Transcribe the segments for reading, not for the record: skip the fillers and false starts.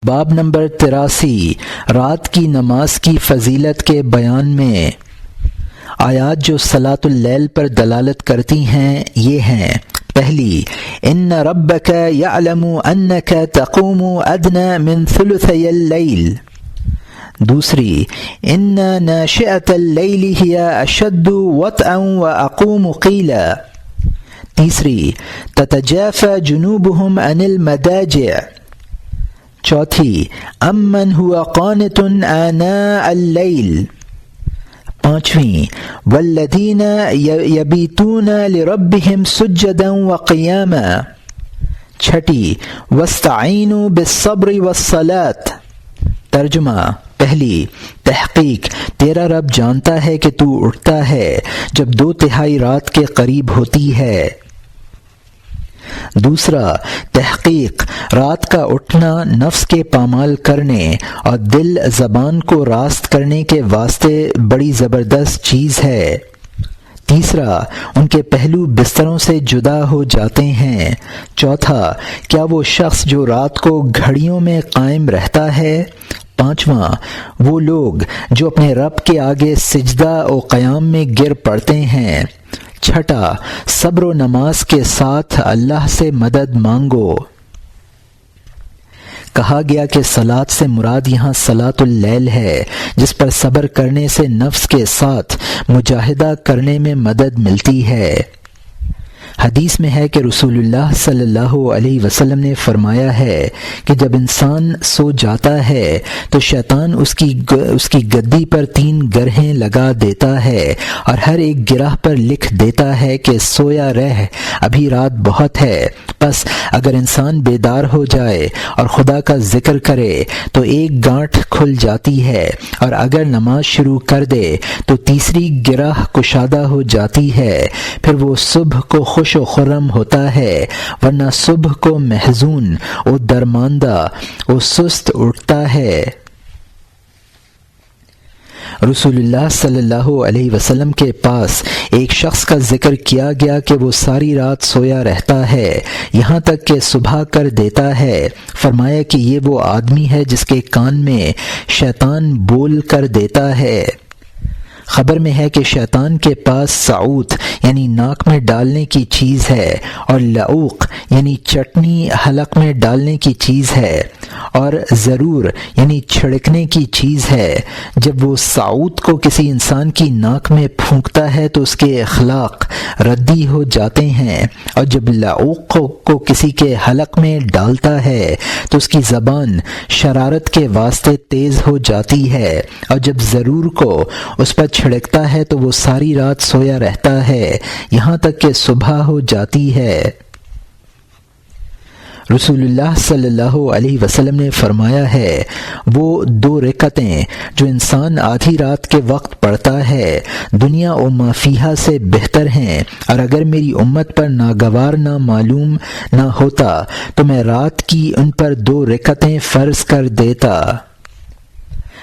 باب نمبر 83 رات کی نماز کی فضیلت کے بیان میں آیات جو صلاۃ اللیل پر دلالت کرتی ہیں یہ ہیں: پہلی، ان ربک یعلم انک تقوم ادنی من ثلثی اللیل۔ دوسری، ان ناشئۃ اللیل ہی اشد وطئا واقوم قیلا۔ تیسری، تتجافی جنوبہم عن المضاجع۔ چوتھی، امن ہوا قانت آناء اللیل۔ پانچویں، والذین یبیتون لربہم سجدا وقیاما۔ چھٹی، واستعینوا بالصبر والصلاۃ۔ ترجمہ: پہلی، تحقیق تیرا رب جانتا ہے کہ تو اٹھتا ہے جب 2/3 رات کے قریب ہوتی ہے۔ دوسرا، تحقیق رات کا اٹھنا نفس کے پامال کرنے اور دل زبان کو راست کرنے کے واسطے بڑی زبردست چیز ہے۔ تیسرا، ان کے پہلو بستروں سے جدا ہو جاتے ہیں۔ چوتھا، کیا وہ شخص جو رات کو گھڑیوں میں قائم رہتا ہے۔ پانچواں، وہ لوگ جو اپنے رب کے آگے سجدہ و قیام میں گر پڑتے ہیں۔ چھٹا، صبر و نماز کے ساتھ اللہ سے مدد مانگو۔ کہا گیا کہ صلاۃ سے مراد یہاں صلاۃ اللیل ہے، جس پر صبر کرنے سے نفس کے ساتھ مجاہدہ کرنے میں مدد ملتی ہے۔ حدیث میں ہے کہ رسول اللہ صلی اللہ علیہ وسلم نے فرمایا ہے کہ جب انسان سو جاتا ہے تو شیطان اس کی گدی پر 3 گرہیں لگا دیتا ہے اور ہر ایک گرہ پر لکھ دیتا ہے کہ سویا رہ، ابھی رات بہت ہے۔ بس اگر انسان بیدار ہو جائے اور خدا کا ذکر کرے تو ایک گانٹھ کھل جاتی ہے، اور اگر نماز شروع کر دے تو تیسری گرہ کشادہ ہو جاتی ہے۔ پھر وہ صبح کو خوش و خرم ہوتا ہے، ورنہ صبح کو محزون و درماندہ و سست اٹھتا ہے۔ رسول اللہ صلی اللہ علیہ وسلم کے پاس ایک شخص کا ذکر کیا گیا کہ وہ ساری رات سویا رہتا ہے، یہاں تک کہ صبح کر دیتا ہے۔ فرمایا کہ یہ وہ آدمی ہے جس کے کان میں شیطان بول کر دیتا ہے۔ خبر میں ہے کہ شیطان کے پاس سعوت یعنی ناک میں ڈالنے کی چیز ہے، اور لعوق یعنی چٹنی حلق میں ڈالنے کی چیز ہے، اور ضرور یعنی چھڑکنے کی چیز ہے۔ جب وہ سعوت کو کسی انسان کی ناک میں پھونکتا ہے تو اس کے اخلاق ردی ہو جاتے ہیں، اور جب لعوق کو کسی کے حلق میں ڈالتا ہے تو اس کی زبان شرارت کے واسطے تیز ہو جاتی ہے، اور جب ضرور کو اس پر چھڑکتا ہے تو وہ ساری رات سویا رہتا ہے، یہاں تک کہ صبح ہو جاتی ہے۔ رسول اللہ صلی اللہ علیہ وسلم نے فرمایا ہے، وہ 2 رکعتیں جو انسان آدھی رات کے وقت پڑھتا ہے دنیا و ما فیہا سے بہتر ہیں، اور اگر میری امت پر ناگوار نہ معلوم نہ ہوتا تو میں رات کی ان پر 2 رکعتیں فرض کر دیتا۔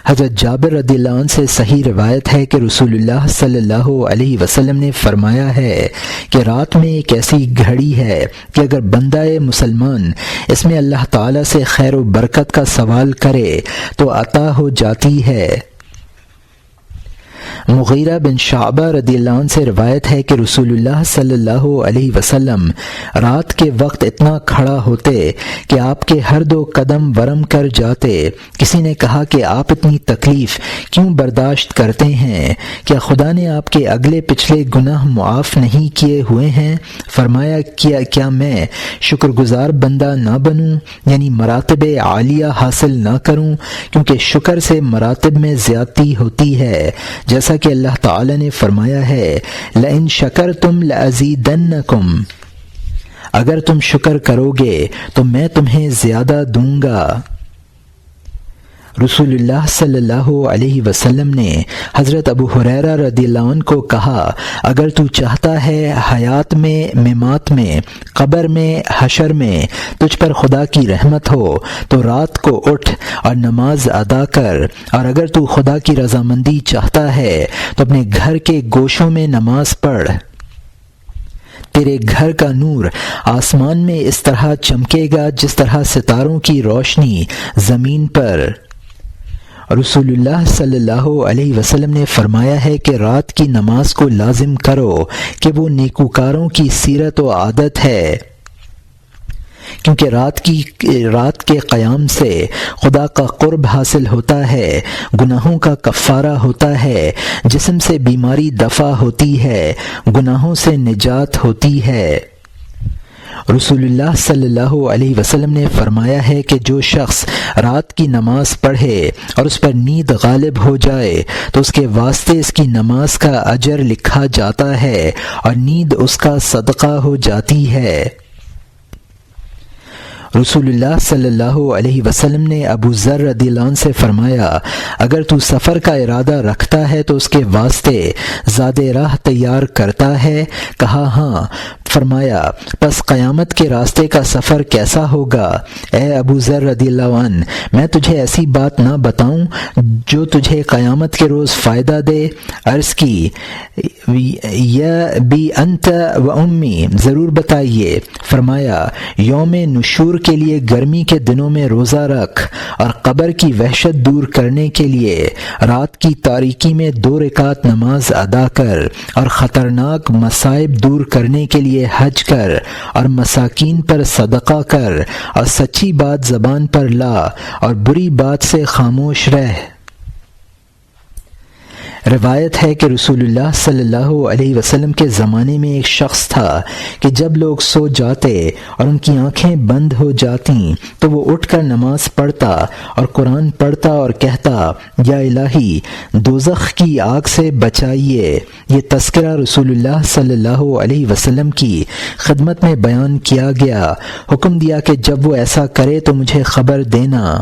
حضرت جابر رضی اللہ عنہ سے صحیح روایت ہے کہ رسول اللہ صلی اللہ علیہ وسلم نے فرمایا ہے کہ رات میں ایک ایسی گھڑی ہے کہ اگر بندہ مسلمان اس میں اللہ تعالیٰ سے خیر و برکت کا سوال کرے تو عطا ہو جاتی ہے۔ مغیرہ بن شعبہ رضی اللہ عنہ سے روایت ہے کہ رسول اللہ صلی اللہ علیہ وسلم رات کے وقت اتنا کھڑا ہوتے کہ آپ کے ہر 2 قدم ورم کر جاتے۔ کسی نے کہا کہ آپ اتنی تکلیف کیوں برداشت کرتے ہیں؟ کیا خدا نے آپ کے اگلے پچھلے گناہ معاف نہیں کیے ہوئے ہیں؟ فرمایا، کیا میں شکر گزار بندہ نہ بنوں، یعنی مراتب عالیہ حاصل نہ کروں؟ کیونکہ شکر سے مراتب میں زیادتی ہوتی ہے، جیسا کہ اللہ تعالی نے فرمایا ہے، لَإِن شَكَرْتُمْ لَأَزِيدَنَّكُمْ، اگر تم شکر کرو گے تو میں تمہیں زیادہ دوں گا۔ رسول اللہ صلی اللہ علیہ وسلم نے حضرت ابو ہریرہ رضی اللہ عنہ کو کہا، اگر تو چاہتا ہے حیات میں، ممات میں، قبر میں، حشر میں تجھ پر خدا کی رحمت ہو تو رات کو اٹھ اور نماز ادا کر، اور اگر تو خدا کی رضامندی چاہتا ہے تو اپنے گھر کے گوشوں میں نماز پڑھ۔ تیرے گھر کا نور آسمان میں اس طرح چمکے گا جس طرح ستاروں کی روشنی زمین پر۔ رسول اللہ صلی اللہ علیہ وسلم نے فرمایا ہے کہ رات کی نماز کو لازم کرو کہ وہ نیکوکاروں کی سیرت و عادت ہے، کیونکہ رات کے قیام سے خدا کا قرب حاصل ہوتا ہے، گناہوں کا کفارہ ہوتا ہے، جسم سے بیماری دفع ہوتی ہے، گناہوں سے نجات ہوتی ہے۔ رسول اللہ صلی اللہ علیہ وسلم نے فرمایا ہے کہ جو شخص رات کی نماز پڑھے اور اس پر نیند غالب ہو جائے تو اس کے واسطے اس کی نماز کا اجر لکھا جاتا ہے اور نیند اس کا صدقہ ہو جاتی ہے۔ رسول اللہ صلی اللہ علیہ وسلم نے ابو ذر رضی اللہ عنہ سے فرمایا، اگر تو سفر کا ارادہ رکھتا ہے تو اس کے واسطے زاد راہ تیار کرتا ہے؟ کہا ہاں۔ فرمایا، پس قیامت کے راستے کا سفر کیسا ہوگا؟ اے ابو ذر رضی اللہ عنہ، میں تجھے ایسی بات نہ بتاؤں جو تجھے قیامت کے روز فائدہ دے؟ عرض کی، یا بی انت و امی، ضرور بتائیے۔ فرمایا، یوم نشور کے لیے گرمی کے دنوں میں روزہ رکھ اور قبر کی وحشت دور کرنے کے لیے رات کی تاریکی میں 2 رکعت نماز ادا کر اور خطرناک مصائب دور کرنے کے لیے حج کر اور مساکین پر صدقہ کر اور سچی بات زبان پر لا اور بری بات سے خاموش رہ۔ روایت ہے کہ رسول اللہ صلی اللہ علیہ وسلم کے زمانے میں ایک شخص تھا کہ جب لوگ سو جاتے اور ان کی آنکھیں بند ہو جاتیں تو وہ اٹھ کر نماز پڑھتا اور قرآن پڑھتا اور کہتا، یا الہی دوزخ کی آگ سے بچائیے۔ یہ تذکرہ رسول اللہ صلی اللہ علیہ وسلم کی خدمت میں بیان کیا گیا۔ حکم دیا کہ جب وہ ایسا کرے تو مجھے خبر دینا۔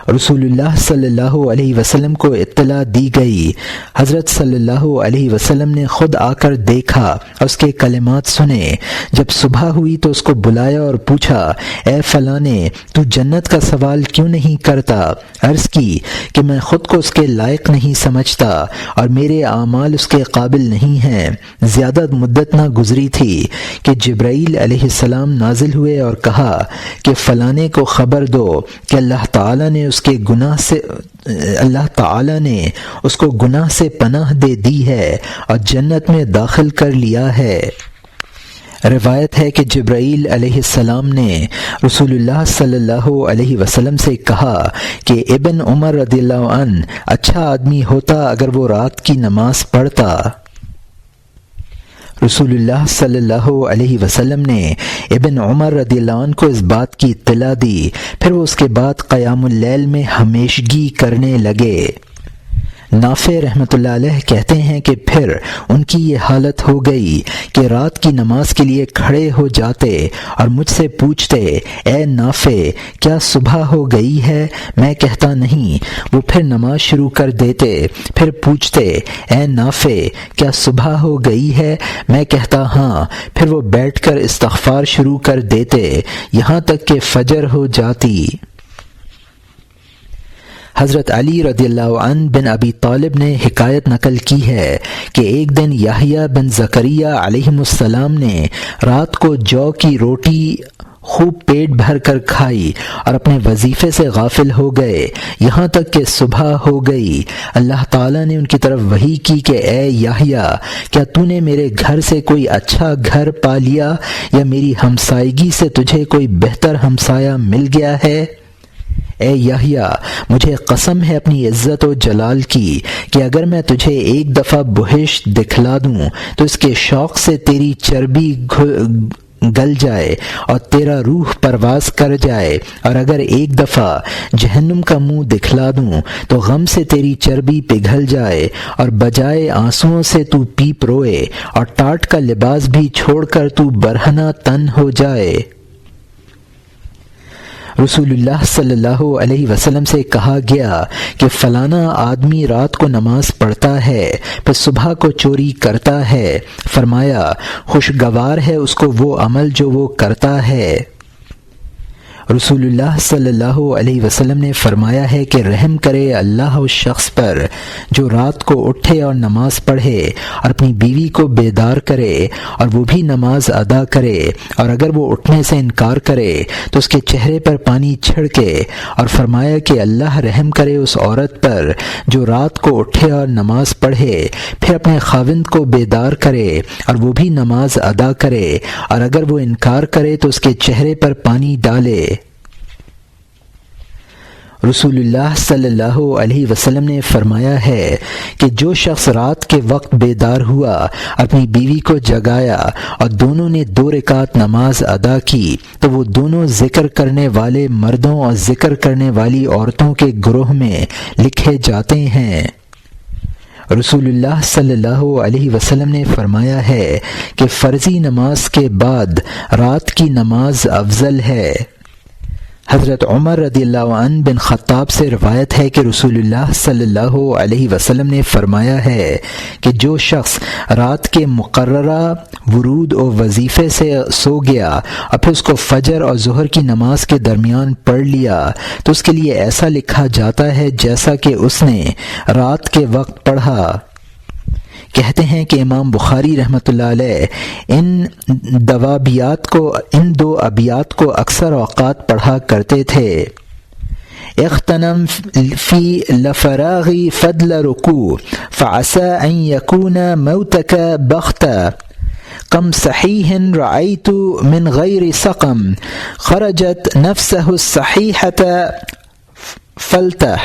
رسول اللہ صلی اللہ علیہ وسلم کو اطلاع دی گئی۔ حضرت صلی اللہ علیہ وسلم نے خود آ کر دیکھا اور اس کے کلمات سنے۔ جب صبح ہوئی تو اس کو بلایا اور پوچھا، اے فلانے، تو جنت کا سوال کیوں نہیں کرتا؟ عرض کی کہ میں خود کو اس کے لائق نہیں سمجھتا اور میرے اعمال اس کے قابل نہیں ہیں۔ زیادہ مدت نہ گزری تھی کہ جبرائیل علیہ السلام نازل ہوئے اور کہا کہ فلانے کو خبر دو کہ اللہ تعالیٰ نے اس کو گناہ سے پناہ دے دی ہے اور جنت میں داخل کر لیا ہے۔ روایت ہے کہ جبرائیل علیہ السلام نے رسول اللہ صلی اللہ علیہ وسلم سے کہا کہ ابن عمر رضی اللہ عنہ اچھا آدمی ہوتا اگر وہ رات کی نماز پڑھتا۔ رسول اللہ صلی اللہ علیہ وسلم نے ابن عمر رضی اللہ عنہ کو اس بات کی اطلاع دی، پھر وہ اس کے بعد قیام اللیل میں ہمیشگی کرنے لگے۔ نافع رحمۃ اللہ علیہ کہتے ہیں کہ پھر ان کی یہ حالت ہو گئی کہ رات کی نماز کے لیے کھڑے ہو جاتے اور مجھ سے پوچھتے، اے نافع کیا صبح ہو گئی ہے؟ میں کہتا نہیں۔ وہ پھر نماز شروع کر دیتے، پھر پوچھتے، اے نافع کیا صبح ہو گئی ہے؟ میں کہتا ہاں۔ پھر وہ بیٹھ کر استغفار شروع کر دیتے یہاں تک کہ فجر ہو جاتی۔ حضرت علی رضی اللہ عنہ بن ابی طالب نے حکایت نقل کی ہے کہ ایک دن یحییٰ بن زکریا علیہ السلام نے رات کو جو کی روٹی خوب پیٹ بھر کر کھائی اور اپنے وظیفے سے غافل ہو گئے یہاں تک کہ صبح ہو گئی۔ اللہ تعالیٰ نے ان کی طرف وحی کی کہ اے یحییٰ، کیا تو نے میرے گھر سے کوئی اچھا گھر پا لیا یا میری ہمسائیگی سے تجھے کوئی بہتر ہمسایہ مل گیا ہے؟ اے یحییٰ، مجھے قسم ہے اپنی عزت و جلال کی کہ اگر میں تجھے ایک دفعہ بہشت دکھلا دوں تو اس کے شوق سے تیری چربی گل جائے اور تیرا روح پرواز کر جائے، اور اگر ایک دفعہ جہنم کا منہ دکھلا دوں تو غم سے تیری چربی پگھل جائے اور بجائے آنسوؤں سے تو پیپ روئے اور ٹاٹ کا لباس بھی چھوڑ کر تو برہنہ تن ہو جائے۔ رسول اللہ صلی اللہ علیہ وسلم سے کہا گیا کہ فلانا آدمی رات کو نماز پڑھتا ہے پھر صبح کو چوری کرتا ہے۔ فرمایا، خوشگوار ہے اس کو وہ عمل جو وہ کرتا ہے۔ رسول اللہ صلی اللہ علیہ وسلم نے فرمایا ہے کہ رحم کرے اللہ اس شخص پر جو رات کو اٹھے اور نماز پڑھے اور اپنی بیوی کو بیدار کرے اور وہ بھی نماز ادا کرے، اور اگر وہ اٹھنے سے انکار کرے تو اس کے چہرے پر پانی چھڑکے، اور فرمایا کہ اللہ رحم کرے اس عورت پر جو رات کو اٹھے اور نماز پڑھے پھر اپنے خاوند کو بیدار کرے اور وہ بھی نماز ادا کرے، اور اگر وہ انکار کرے تو اس کے چہرے پر پانی ڈالے۔ رسول اللہ صلی اللہ علیہ وسلم نے فرمایا ہے کہ جو شخص رات کے وقت بیدار ہوا، اپنی بیوی کو جگایا اور دونوں نے 2 رکعت نماز ادا کی تو وہ دونوں ذکر کرنے والے مردوں اور ذکر کرنے والی عورتوں کے گروہ میں لکھے جاتے ہیں۔ رسول اللہ صلی اللہ علیہ وسلم نے فرمایا ہے کہ فرضی نماز کے بعد رات کی نماز افضل ہے۔ حضرت عمر رضی اللہ عنہ بن خطاب سے روایت ہے کہ رسول اللہ صلی اللہ علیہ وسلم نے فرمایا ہے کہ جو شخص رات کے مقررہ ورود و وظیفے سے سو گیا اور پھر اس کو فجر اور ظہر کی نماز کے درمیان پڑھ لیا تو اس کے لیے ایسا لکھا جاتا ہے جیسا کہ اس نے رات کے وقت پڑھا۔ کہتے ہیں کہ امام بخاری رحمۃ اللہ علیہ ان 2 ابیات کو اکثر اوقات پڑھا کرتے تھے۔ اغتنم فی لفراغی فضل رکوع فعسى ان يكون موتك بغتة کم صحیح رأیت من غیر سقم خرجت نفسه الصحیحة فلتہ۔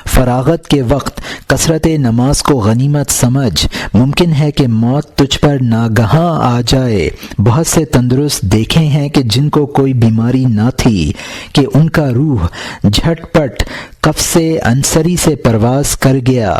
فراغت کے وقت کثرت نماز کو غنیمت سمجھ، ممکن ہے کہ موت تجھ پر ناگہاں آ جائے۔ بہت سے تندرست دیکھے ہیں کہ جن کو کوئی بیماری نہ تھی کہ ان کا روح جھٹ پٹ قفس انصری سے پرواز کر گیا۔